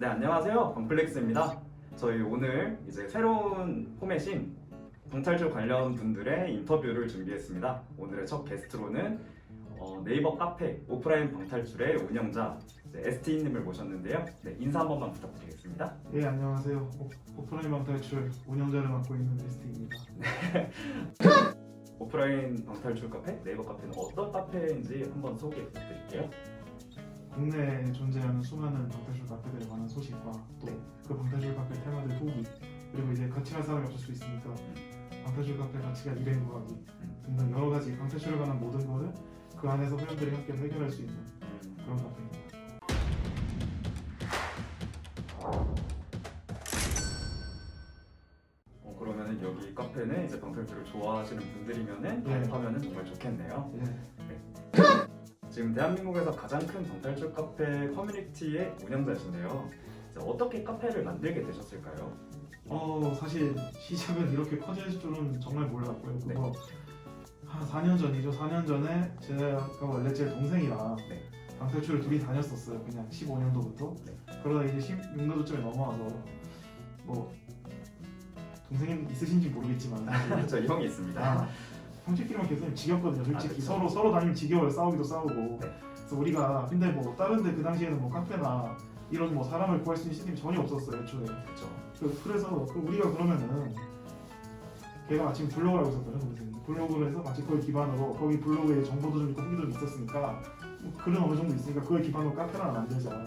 네, 안녕하세요. 범플렉스입니다. 저희 오늘 이제 새로운 포맷인 방탈출 관련 분들의 인터뷰를 준비했습니다. 오늘의 첫 게스트로는 네이버 카페 오프라인 방탈출의 운영자 ST님을 모셨는데요. 네, 인사 한 번만 부탁드리겠습니다. 네, 안녕하세요. 오프라인 방탈출 운영자를 맡고 있는 ST입니다. 오프라인 방탈출 카페, 네이버 카페는 어떤 카페인지 한번 소개 부탁드릴게요. 국내에 존재하는 수많은 방탈출 카페들에 관한 소식과 또 그 방탈출 카페 테마들 후기, 그리고 이제 같이 갈 사람이 없을 수 있으니까 방탈출 카페 같이 갈 일행 구하기 등등 여러 가지 방탈출에 관한 모든 것을 그 안에서 회원들이 함께 해결할 수 있는 그런 카페입니다. 그러면은 여기 카페는 이제 방탈출을 좋아하시는 분들이면은 네. 가입하면은 정말 좋겠네요. 네. 지금 대한민국에서 가장 큰 방탈출 카페 커뮤니티의 운영자신데요. 이제 어떻게 카페를 만들게 되셨을까요? 사실 시작은 이렇게 커질 줄은 정말 몰랐고요. 네. 그거 한 4년 전이죠. 4년 전에 제가 원래 제 동생이랑 네. 방탈출을 둘이 다녔었어요. 그냥 15년도부터. 네. 그러다 이제 16년도쯤에 넘어와서 뭐 동생이 있으신지 모르겠지만 저 형이 있습니다. 형제끼리만 계속 지겹거든요. 솔직히 그쵸. 서로 다니면 지겨워요. 싸우기도 싸우고. 네. 그래서 우리가 근데 뭐 다른데 그 당시에는 뭐 카페나 이런 뭐 사람을 구할 수 있는 시스템이 전혀 없었어요. 애초에. 그렇죠. 그래서 우리가 그러면은 걔가 마침 블로그를 하고 있었거든요. 동생이. 블로그를 해서 마치 그걸 기반으로 거기 블로그에 정보도 좀 있고 후기도 좀 있었으니까 뭐 글은 어느 정도 있으니까 그걸 기반으로 카페를 하나 만들자.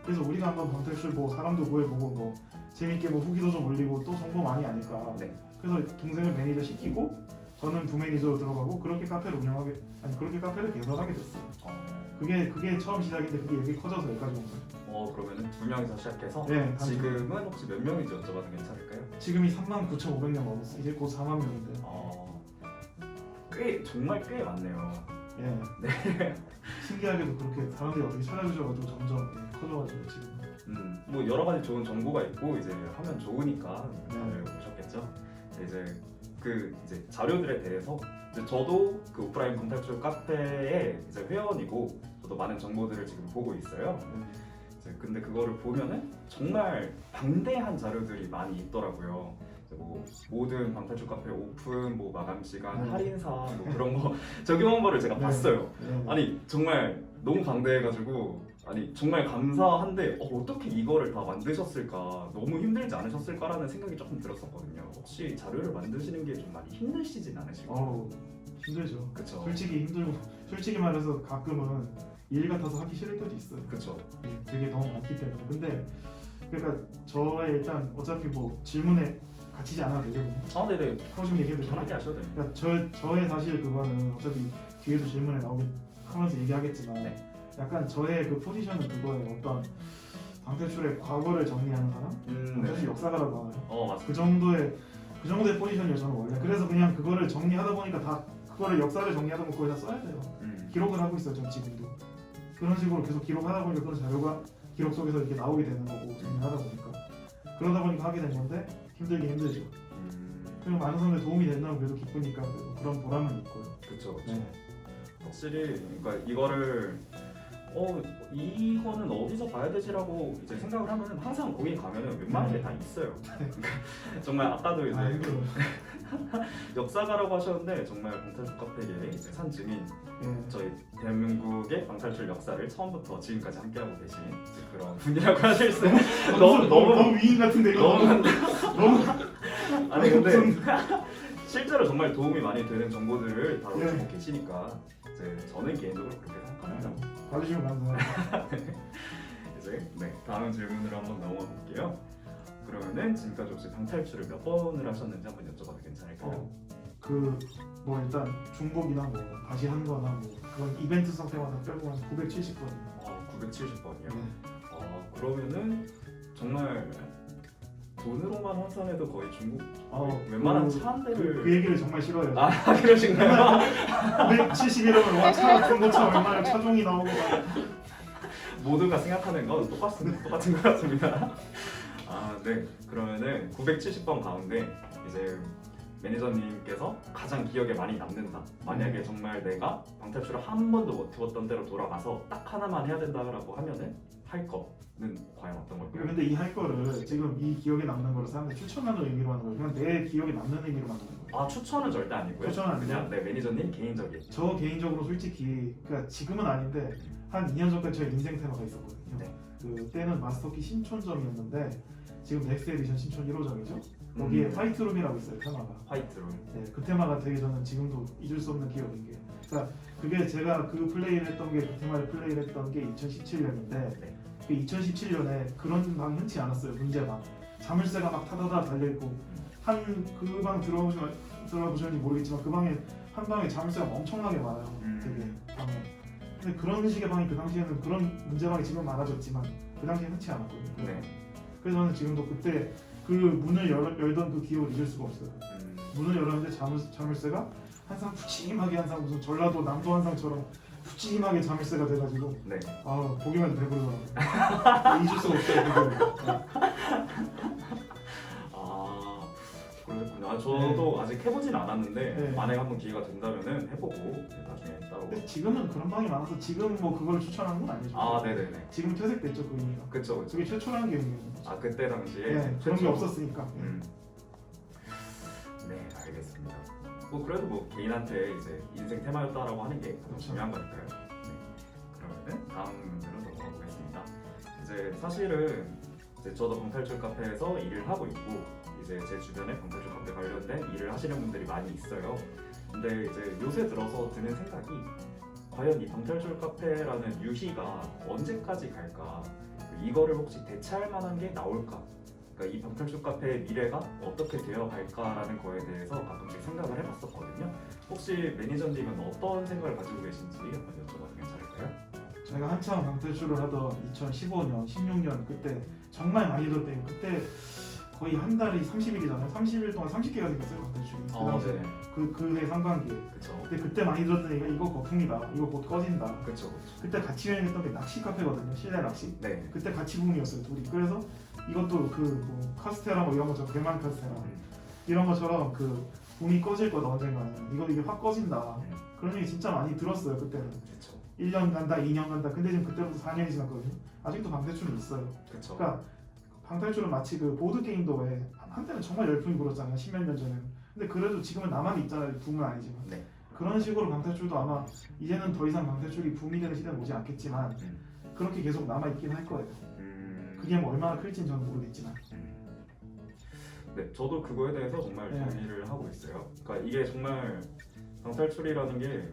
그래서 우리가 한번 방탈출 뭐 사람도 구해보고 뭐 재밌게 뭐 후기도 좀 올리고 또 정보 많이 아니까. 네. 그래서 동생을 매니저 시키고 저는 부매니저로 들어가고 그렇게 카페를 개설하게 됐어요. 그게 처음 시작인데 그게 여기 커져서 여기까지 온 거예요. 그러면은 두 명이서 시작해서 네, 지금은 혹시 몇 명인지 여쭤봐도 괜찮을까요? 지금이 39,500명 넘었어요. 이제 곧 4만 명인데. 정말 꽤 많네요. 예. 네. 신기하게도 그렇게 사람들이 어떻게 찾아주셔가지고 점점 커져가지고 지금. 뭐 여러 가지 좋은 정보가 있고 이제 하면 좋으니까 다들 네. 오셨겠죠. 이제 자료들에 대해서 이제 저도 그 오프라인 방탈출 카페의 이제 회원이고 저도 많은 정보들을 지금 보고 있어요. 근데 그거를 보면은 정말 방대한 자료들이 많이 있더라고요. 뭐 모든 방탈출 카페 오픈, 뭐 마감 시간, 네. 할인사, 뭐 그런 거 적용한 거를 제가 네. 봤어요. 네. 아니 정말 너무 방대해가지고 정말 감사한데 어떻게 이거를 다 만드셨을까, 너무 힘들지 않으셨을까라는 생각이 조금 들었었거든요. 혹시 자료를 만드시는 게 좀 많이 힘드시진 않으실까요? 힘들죠. 그쵸. 솔직히 힘들고 솔직히 말해서 가끔은 일 같아서 하기 싫을 때도 있어요. 그쵸. 되게 너무 많기 때문에. 근데 그러니까 저의 일단 어차피 뭐 질문에 갇히지 않아도 되거든요. 네네. 하고 싶은 얘기해도 편하게 하셔도 됩니다. 그러니까 저의 사실 그거는 어차피 뒤에도 질문에 나오긴 하면서 얘기하겠지만 네. 약간 저의 그 포지션은 그거예요. 어떤 방탈출의 과거를 정리하는 사람? 방탈출 역사가라고 하나요? 맞습니다. 그 정도의 포지션이에요. 저는 원래. 그래서 그냥 그거를 정리하다 보니까 다 그거를 역사를 정리하다 보면 거기다 써야 돼요. 기록을 하고 있어요. 전 지금도. 그런 식으로 계속 기록하다 보니까 그런 자료가 기록 속에서 이렇게 나오게 되는 거고 정리하다 보니까 그러다 보니까 하게 된 건데 힘들긴 힘들죠. 그리고 많은 사람들 도움이 된다면 그래도 기쁘니까 그런 보람은 있고요. 그쵸. 네. 확실히 그러니까 이거를 이거는 어디서 봐야 되지라고 이제 생각을 하면은 항상 거기 가면은 웬만한 게 다 있어요. 정말 아까도 이제 힘들어요. 역사가라고 하셨는데 정말 방탈출 카페의 이제 산 증인, 네. 저희 대한민국의 방탈출 역사를 처음부터 지금까지 함께하고 계신 이제 그런 분이라고 하실 수 너무 위인 같은데 이거 너무 아니 근데 실제로 정말 도움이 많이 되는 정보들을 다루고 네. 계시니까 이제 저는 개인적으로 그렇게 생각합니다. 봐주시면 감사해요. 이제 다음 질문으로 한번 넘어가 볼게요. 그러면은 지금까지 혹시 방탈출을 몇 번을 하셨는지 한번 여쭤봐도 괜찮을까요? 뭐 일단 중복이나 뭐 다시 한 거나 뭐 그건 이벤트 상태마다 빼고 한 970번. 970번이요? 그러면은 정말 돈으로만 환산해도 거의 중국 웬만한 차 한 대를 그 얘기를 정말 싫어해요. 그러신가요? 971원을 와차 중고차 웬만한 차종이 나오고 막. 모두가 생각하는 건 똑같은 것 같습니다. 네. 그러면은 970번 가운데 이제 매니저님께서 가장 기억에 많이 남는다. 만약에 정말 내가 방탈출을 한 번도 못 해봤던 데로 돌아가서 딱 하나만 해야 된다라고 하면은 할 거는 과연 어떤 걸까요? 근데 이 할 거를 지금 이 기억에 남는 거를 사람들이 추천하는 의미로 하는 거예요. 그냥 내 기억에 남는 의미로 하는 거예요. 아 추천은 절대 아니고요. 추천은 아니고. 그냥 내 매니저님 개인적인. 저 개인적으로 솔직히 그러니까 지금은 아닌데 한 2년 전까지 저의 인생 테마가 있었거든요. 네. 그때는 마스터키 신촌점이었는데 지금 넥스 에디션 신촌 1호점이죠. 거기에 화이트룸이라고 있어요 테마가. 화이트룸. 네, 그 테마가 되게 저는 지금도 잊을 수 없는 기억인 게, 그러니까 그게 제가 그 플레이를 했던 게, 그 테마를 플레이를 했던 게 2017년인데 네. 그 2017년에 그런 방이 흔치 않았어요. 문제방 자물쇠가 막 타다다 달려있고, 한 그 방 들어보셨는지 모르겠지만 그 방에 한 방에 자물쇠가 엄청나게 많아요. 되게 방에. 근데 그런 식의 방이 그 당시에는, 그런 문제방이 지금 많아졌지만 그 당시에 흔치 않았거든요. 네. 그래서 저는 지금도 그때 그 문을 열던 그 기억을 잊을 수가 없어요. 문을 열었는데 자물쇠가 항상 푸짐하게, 항상 무슨 전라도 남도 한상처럼 푸짐하게 자물쇠가 돼가지고 네. 아 보기만 해도 배부르더라고요. 잊을 수가 없어요. 그걸. 아 그렇군요. 저도 아직 해보진 않았는데 네. 만약에 한번 기회가 된다면은 해보고 나중에 따로. 근데 지금은 그런 방이 많아서 지금 뭐 그걸 추천하는 건 아니죠. 아 네네네. 지금 퇴색됐죠 그 의미가. 그쵸 그쵸. 그게 최초라는 게 의미예요. 아 그때 당시에 네, 그런 게 최초. 없었으니까. 네 알겠습니다. 뭐 그래도 뭐 개인한테 이제 인생 테마였다라고 하는 게 가장 그렇죠. 중요한 거니까요. 네. 그러면은 다음 문제로 넘어가 보겠습니다. 이제 사실은 이제 저도 방탈출 카페에서 일을 하고 있고 이제 제 주변에 방탈출 카페 관련된 일을 하시는 분들이 많이 있어요. 근데 이제 요새 들어서 드는 생각이 과연 이 방탈출 카페라는 유희가 언제까지 갈까? 이거를 혹시 대체할 만한 게 나올까? 그러니까 이 방탈출 카페의 미래가 어떻게 되어 갈까라는 거에 대해서 가끔씩 생각을 해봤었거든요. 혹시 매니저님은 어떤 생각을 가지고 계신지 한번 여쭤봐도 괜찮을까요? 제가 한창 방탈출을 하던 2015년, 16년 그때 정말 많이 들었대요. 그때 거의 한 달이 30일이잖아요. 30일 동안 30개가 생겼어요 방탈출이. 네. 그해 상반기에. 그쵸. 근데 그때 많이 들었던 얘기가 이거 거품이다. 이거 곧 꺼진다. 그쵸. 그때 같이 여행했던 게 낚시 카페거든요. 실내 낚시. 네. 그때 같이 붐이었어요 둘이. 그래서 이것도 그 뭐 카스테라 뭐 이런 것처럼 대만 카스테라 이런 것처럼 그 붐이 꺼질 거다 언젠가는. 이게 확 꺼진다. 그런 얘기 진짜 많이 들었어요 그때는. 그쵸. 1년 간다, 2년 간다. 근데 지금 그때부터 4년이 지났거든요. 아직도 방탈출은 있어요. 그쵸. 그러니까 방탈출은 마치 그 보드 게임도 왜 한때는 정말 열풍이 불었잖아요. 10몇 년 전에는. 근데 그래도 지금은 나만 있잖아요. 붐은 아니지만. 네. 그런 식으로 방탈출도 아마 이제는 더 이상 방탈출이 붐이 되는 시대는 오지 않겠지만 그렇게 계속 남아 있긴 할 거예요. 그게 뭐 얼마나 클지는 저는 모르겠지만. 네, 저도 그거에 대해서 정말 네. 동의를 하고 있어요. 그러니까 이게 정말 방탈출이라는 게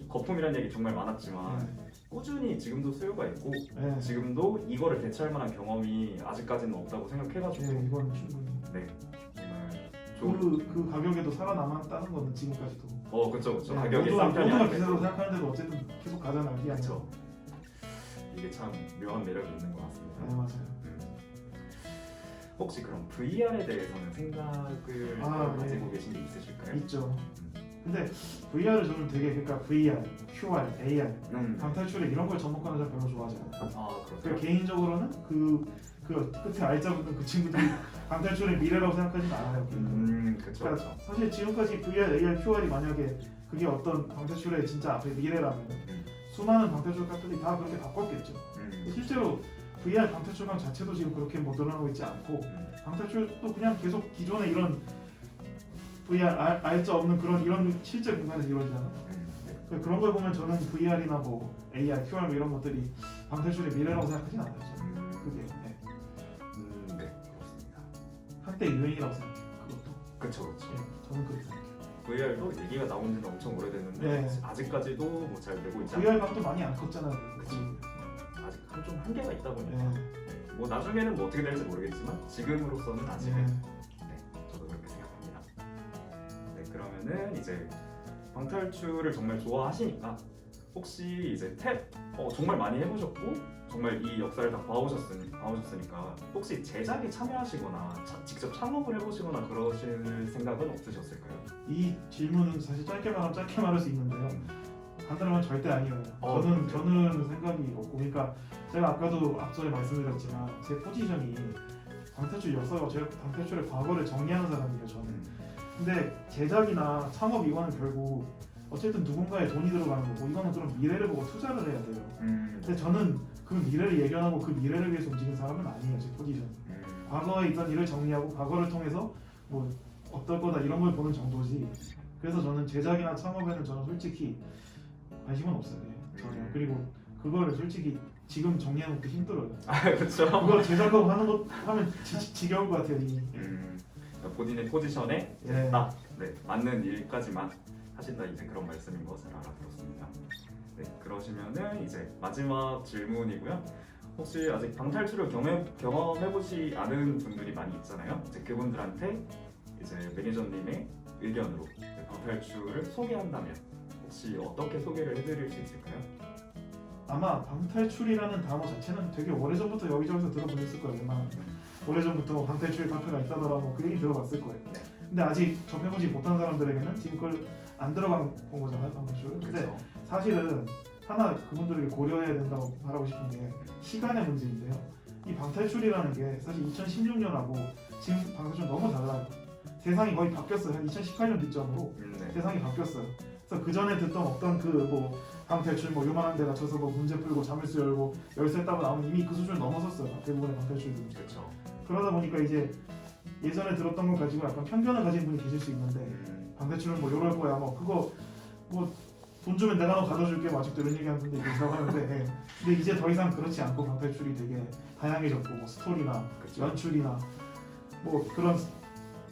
거품이라는 얘기 정말 많았지만 꾸준히 지금도 수요가 있고 네. 지금도 이거를 대체할 만한 경험이 아직까지는 없다고 생각해가지고 네, 이건 충분히. 네 정말 좋은 그 가격에도 살아남았다는 거는 지금까지도. 그쵸 네, 가격이 싼 편이 모두가 아니고 비싸다고 생각하는데도 어쨌든 계속 가잖아요. 이 안에. 그쵸 이게 참 묘한 매력이 있는 것 같습니다. 네, 맞아요. 혹시 그럼 VR에 대해서는 생각을 가지고 계신 게 있으실까요? 있죠. 근데 VR을 저는 되게, 그러니까 VR, QR, AR, 방탈출에 이런 걸 접목하는 사람 별로 좋아하지 않아요. 아 그러니까 그렇죠. 개인적으로는 그 끝에 알짜 붙는 그 친구들이 방탈출의 미래라고 생각하지는 않아요. 그쵸 그러니까 그쵸. 사실 지금까지 VR, AR, QR이 만약에 그게 어떤 방탈출의 진짜 앞에 미래라면 수많은 방탈출 카페들이 다 그렇게 바꿨겠죠. 실제로 VR 방탈출방 자체도 지금 그렇게 뭐 늘어나고 있지 않고 방탈출도 그냥 계속 기존의 이런 VR 알짜 없는 이런 실제 공간에서 이루어지잖아요. 그런 걸 보면 저는 VR이나 뭐 AR, QR 뭐 이런 것들이 방탈출의 미래라고 생각하진 않아요. 저는. 그게 네 그렇습니다. 한때 유행이라고 생각해요. 그것도. 그쵸 그쵸. 저는 그렇게 생각해요. VR도 얘기가 나온 지는 엄청 오래됐는데 네. 아직까지도 뭐 잘 되고 있지 VR 방도 많이 안 컸잖아요. 그치. 아직 좀 한계가 있다 보니까 네. 뭐 나중에는 뭐 어떻게 될지 모르겠지만 지금으로서는 아직은 네. 저도 그렇게 생각합니다. 네 그러면은 이제 방탈출을 정말 좋아하시니까 혹시 이제 탭 정말 많이 해보셨고 정말 이 역사를 다 봐오셨으니까 혹시 제작에 참여하시거나 직접 창업을 해보시거나 그러실 생각은 없으셨을까요? 이 질문은 사실 짧게 말하면 짧게 말할 수 있는데요. 간단하면 절대 아니에요. 그래요? 저는 생각이 없고, 그러니까 제가 아까도 앞서에 말씀드렸지만 제 포지션이 방탈출 역사가, 제가 방탈출의 과거를 정리하는 사람이에요. 저는 근데 제작이나 창업 이거는 결국 어쨌든 누군가의 돈이 들어가는 거고 이거는 그런 미래를 보고 투자를 해야 돼요. 근데 저는 그 미래를 예견하고 그 미래를 위해서 움직이는 사람은 아니에요. 제 포지션이. 과거에 있던 일을 정리하고 과거를 통해서 뭐 어떨 거다 이런 걸 보는 정도지. 그래서 저는 제작이나 창업에는 저는 솔직히 관심은 없어요. 전혀. 그리고 그거를 솔직히 지금 정리해놓기 힘들어요. 아 그렇죠. 그걸 제작하고 하는 것 하면 지겨울 것 같아요 이미. 그러니까 본인의 포지션에 예. 딱 맞는 일까지만 하신다 이제 그런 말씀인 것을 알아들었습니다. 네, 그러시면은 이제 마지막 질문이고요. 혹시 아직 방탈출을 경험해보지 않은 분들이 많이 있잖아요. 이제 그분들한테 이제 매니저님의 의견으로 방탈출을 소개한다면 혹시 어떻게 소개를 해드릴 수 있을까요? 아마 방탈출이라는 단어 자체는 되게 오래전부터 여기저기서 들어보셨을 거예요. 오래전부터 방탈출 카페가 있다더라 그 얘기 들어봤을 거예요. 근데 아직 접해보지 못한 사람들에게는 지금 그걸 안 들어간 거잖아요, 방탈출. 근데 그렇죠. 사실은 하나 그분들에게 고려해야 된다고 말하고 싶은 게 시간의 문제인데요. 이 방탈출이라는 게 사실 2016년하고 지금 방탈출 너무 달라요. 세상이 거의 바뀌었어요. 한 2018년 기점으로 세상이 바뀌었어요. 그래서 그 전에 듣던 어떤 그 뭐 방탈출 뭐 요만한 데 갇혀서 뭐 문제 풀고 자물쇠 열고 열쇠 따고 나오면 이미 그 수준을 넘어섰어요. 대부분의 방탈출들은. 그렇죠. 그러다 보니까 이제 예전에 들었던 걸 가지고 약간 편견을 가진 분이 계실 수 있는데 방탈출은 뭐 요럴 거야 뭐 그거 뭐 돈 주면 내가 너 가져줄게 뭐 아직도 이런 얘기하는 분들이 계시다고 하는데 근데 이제 더 이상 그렇지 않고 방탈출이 되게 다양해졌고 뭐 스토리나 그렇죠. 연출이나 뭐 그런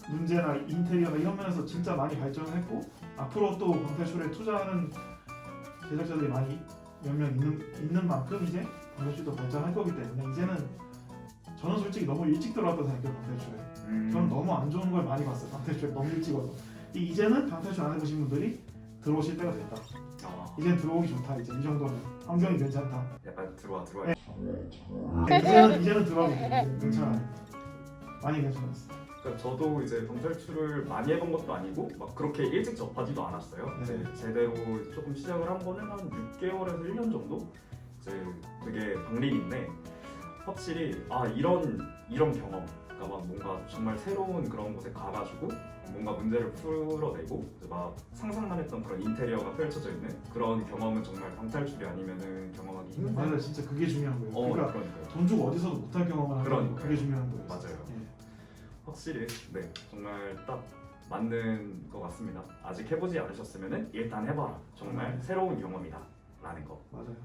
문제나 인테리어나 이런 면에서 진짜 많이 발전을 했고 앞으로 또 방탈출에 투자하는 제작자들이 많이 몇 명 있는 만큼 이제 방탈출도 발전할 거기 때문에 이제는 저는 솔직히 너무 일찍 들어왔다고 생각해요. 방탈출에 저는 너무 안 좋은 걸 많이 봤어요. 방탈출에 너무 일찍 와서 이제는 방탈출 안 해보신 분들이 들어오실 때가 됐다. 이제는 들어오기 좋다. 이제 이 정도면 환경이 괜찮다. 약간 들어와. 이제는 들어가기 괜찮아요. 많이 괜찮았어. 그러니까 저도 이제 방탈출을 많이 해본 것도 아니고 막 그렇게 일찍 접하지도 않았어요. 네. 이제 제대로 조금 시작을 한 거는 한 6개월에서 1년 정도? 이제 되게 방린인데 확실히 이런 경험, 그러니까 막 뭔가 정말 새로운 그런 곳에 가가지고 뭔가 문제를 풀어내고 막 상상만 했던 그런 인테리어가 펼쳐져 있는 그런 경험은 정말 방탈출이 아니면은 경험하기 힘든. 맞아요. 진짜 그게 중요한 거예요. 그러니까 그러니까요. 돈 주고 어디서도 못할 경험을 하는 거 그러니까요. 그게 중요한 거예요. 맞아요. 예. 확실히 정말 딱 맞는 것 같습니다. 아직 해보지 않으셨으면은 일단 해봐라. 정말 새로운 경험이다 라는 거 맞아요.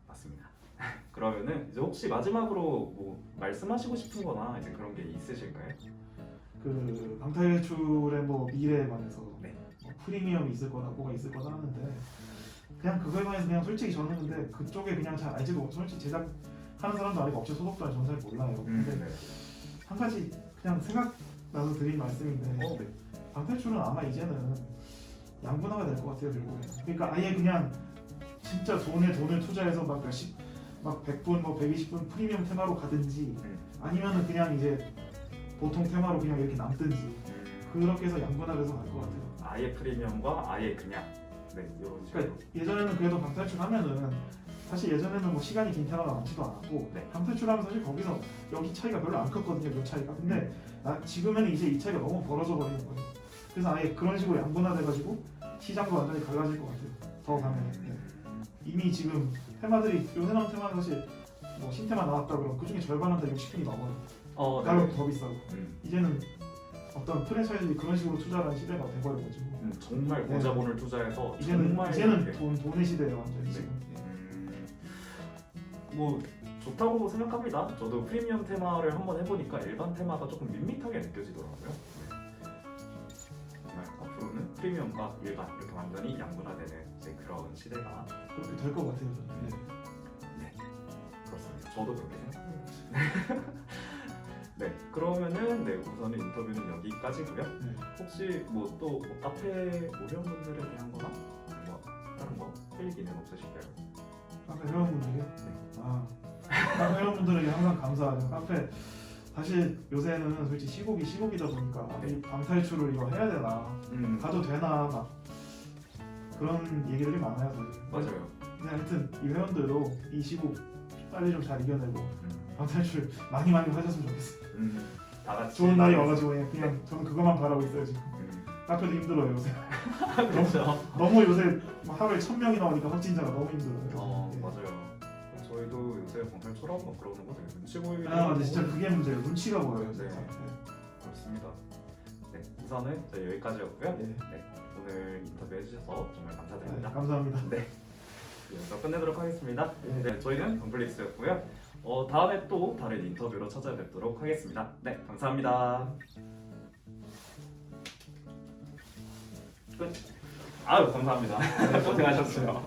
맞습니다. 그러면은 이제 혹시 마지막으로 뭐 말씀하시고 싶은거나 이제 그런 게 있으실까요? 그 방탈출의 뭐 미래에 관해서 네. 뭐 프리미엄이 있을 거다 뭐가 있을 거다 하는데 그냥 그거에 관해서 그냥 솔직히 저는 근데 그쪽에 그냥 잘 알지도 못하고 솔직히 제작하는 사람도 아니고 업체 소속도 아니고 저는 잘 몰라요. 근데 네. 한 가지 그냥 생각나서 드린 말씀인데 네. 방탈출은 아마 이제는 양분화가 될 것 같아요. 결국에. 그러니까 아예 그냥 진짜 돈을 투자해서 막 몇십 막 100분 뭐 120분 프리미엄 테마로 가든지 아니면은 그냥 이제 보통 테마로 그냥 이렇게 남든지 그렇게 해서 양분화돼서 갈 것 같아요. 아예 프리미엄과 아예 그냥 이런 식으로. 그러니까 예전에는 그래도 방탈출 하면은 사실 예전에는 뭐 시간이 긴 테마가 많지도 않았고 네. 방탈출하면 사실 거기서 여기 차이가 별로 안 컸거든요. 몇 차이가. 근데 지금에는 이제 이 차이가 너무 벌어져 버리는 거예요. 그래서 아예 그런 식으로 양분화돼가지고 시장도 완전히 갈라질 것 같아요. 더 가면. 네. 이미 지금 테마들이 요새 나온 테마는 사실 뭐 신테마 나왔다 그러면 그 중에 절반은 다 60분이 넘어요. 가격도 더 비싸고. 이제는 어떤 프랜차이즈들이 그런 식으로 투자하는 시대가 돼버려가지고 정말 고자본을 투자해서 이제는 정말 돈의 시대예요 완전히 지금. 뭐 좋다고 생각합니다. 저도 프리미엄 테마를 한번 해보니까 일반 테마가 조금 밋밋하게 느껴지더라고요. 정말 앞으로는 프리미엄과 일반 이렇게 완전히 양분화되는 이제 그런 시대가 그렇게 될 것 같아요 저는. 네, 그렇습니다. 저도 그렇게 생각합니다. 네, 그러면은 우선은 인터뷰는 여기까지고요. 혹시 뭐 또 카페 오시는 분들에 대한거나 뭐 다른 거 할 얘기는 없으실까요? 카페 회원분들이요? 카페 회원분들에게 항상 감사하죠. 카페 사실 요새는 솔직히 시국이다 보니까 이 방탈출을 이거 해야 되나 가도 되나 막 그런 얘기들이 많아요 사실. 맞아요. 근데 하여튼 이 회원들도 이 시국 빨리 좀 잘 이겨내고 방탈출 많이 하셨으면 좋겠어요. 다 같이 좋은 날이 와가지고 그냥 저는 그것만 바라고 있어요 지금. 카페도 힘들어요 요새. 그렇죠. 너무 요새 하루에 1000명이 나오니까 확진자가 너무 힘들어요. 네. 맞아요. 저희도 요새 방탈출하고 막 그러는 거 되게 눈치 보이기도 아 하고 근데 진짜 그게 문제예요. 눈치가 보여요. 네. 진짜. 그렇습니다. 네, 우선은 저희 여기까지였고요. 네. 네, 오늘 인터뷰 해주셔서 정말 네, 감사드립니다. 감사합니다. 네, 여기서 끝내도록 하겠습니다. 네. 네, 저희는 덤플릭스였고요. 다음에 또 다른 인터뷰로 찾아뵙도록 하겠습니다. 네, 감사합니다. 끝. 아유, 감사합니다. 고생하셨어요.